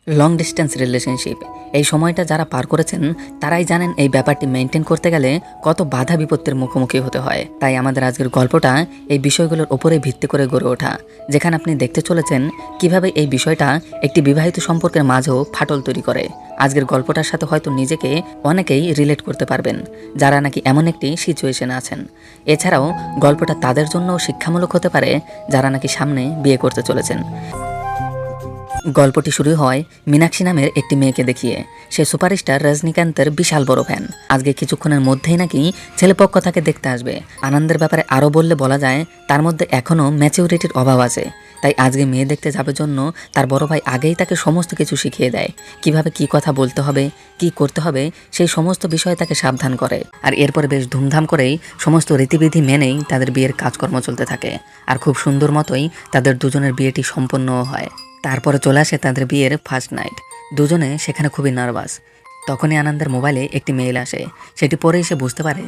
Long distance relationship এই সময়টা যারা পার করেছেন তারাই জানেন এই ব্যাপারটি মেনটেন করতে গেলে কত বাধা বিপত্তির মুখোমুখি হতে হয়। তাই আমাদের আজকের গল্পটা এই বিষয়গুলোর উপরে ভিত্তি করে গড়ে ওঠা, যেখানে আপনি দেখতে চলেছেন কিভাবে এই বিষয়টা একটি বিবাহিত সম্পর্কের মাঝেও ফাটল তৈরি করে। আজকের গল্পটার সাথে হয়তো নিজেকে অনেকেই রিলেট করতে পারবেন যারা নাকি এমন একটি সিচুয়েশনে আছেন। এছাড়াও গল্পটা তাদের জন্যও শিক্ষামূলক হতে পারে যারা নাকি সামনে বিয়ে করতে চলেছেন। গল্পটি শুরু হয় মীনাক্ষী নামের একটি মেয়েকে দেখিয়ে। সে সুপারস্টার রজনীকান্তের বিশাল বড় ফ্যান। আজকে কিছুক্ষণের মধ্যেই নাকি ছেলেপক্ষ তাকে দেখতে আসবে। আনন্দের ব্যাপারে আরও বললে বলা যায় তার মধ্যে এখনও ম্যাচিউরিটির অভাব আছে। তাই আজকে মেয়ে দেখতে যাবার জন্য তার বড় ভাই আগেই তাকে সমস্ত কিছু শিখিয়ে দেয়, কিভাবে কি কথা বলতে হবে, কি করতে হবে, সেই সমস্ত বিষয়ে তাকে সাবধান করে। আর এরপরে বেশ ধুমধাম করেই সমস্ত রীতিবিধি মেনেই তাদের বিয়ের কাজকর্ম চলতে থাকে। আর খুব সুন্দর মতোই তাদের দুজনের বিয়েটি সম্পন্নও হয়। তারপরে চলে আসে তাদের বিয়ের ফার্স্ট নাইট। দুজনে সেখানে খুবই নার্ভাস। তখনই আনন্দের মোবাইলে একটি মেইল আসে। সেটি পরেই সে বুঝতে পারে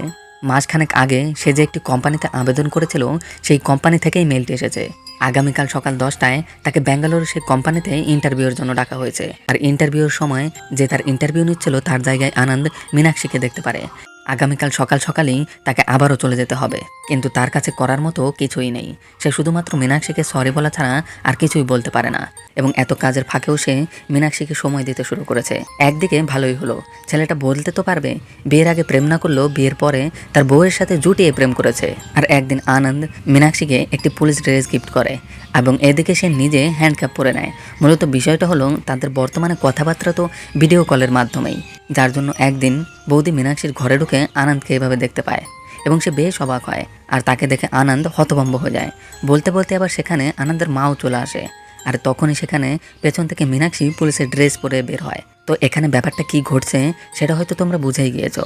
মাসখানেক আগে সে যে একটি কোম্পানিতে আবেদন করেছিল সেই কোম্পানি থেকেই মেইলটি এসেছে। আগামীকাল সকাল 10টায় তাকে ব্যাঙ্গালোর সেই কোম্পানিতে ইন্টারভিউর জন্য ডাকা হয়েছে। আর ইন্টারভিউর সময় যে তার ইন্টারভিউ নিচ্ছিল তার জায়গায় আনন্দ মীনাক্ষীকে দেখতে পারে। আগামীকাল সকাল সকালেই তাকে আবারও চলে যেতে হবে, কিন্তু তার কাছে করার মতো কিছুই নেই। সে শুধুমাত্র মীনাক্ষীকে সরি বলা ছাড়া আর কিছুই বলতে পারে না। এবং এত কাজের ফাঁকেও সে মীনাক্ষীকে সময় দিতে শুরু করেছে। একদিকে ভালোই হলো, ছেলেটা বলতে তো পারবে বিয়ের আগে প্রেম না করলেও বিয়ের পরে তার বউয়ের সাথে জুটিয়ে প্রেম করেছে। আর একদিন আনন্দ মীনাক্ষীকে একটি পুলিশ ড্রেস গিফট করে এবং এদিকে সে নিজে হ্যান্ডক্যাপ পরে নেয়। মূলত বিষয়টা হলো তাদের বর্তমানে কথাবার্তা তো ভিডিও কলের মাধ্যমেই, যার জন্য একদিন বৌদি মীনাক্ষীর ঘরে ঢুকে আনন্দকে এভাবে দেখতে পায় এবং সে বেশ অবাক হয়। আর তাকে দেখে আনন্দ হতভম্ব হয়ে যায়। বলতে বলতে আবার সেখানে আনন্দের মাও চলে আসে। আর তখনই সেখানে পেছন থেকে মীনাক্ষী পুলিশের ড্রেস পরে বের হয়। তো এখানে ব্যাপারটা কি ঘটছে সেটা হয়তো তোমরা বুঝেই গিয়েছো।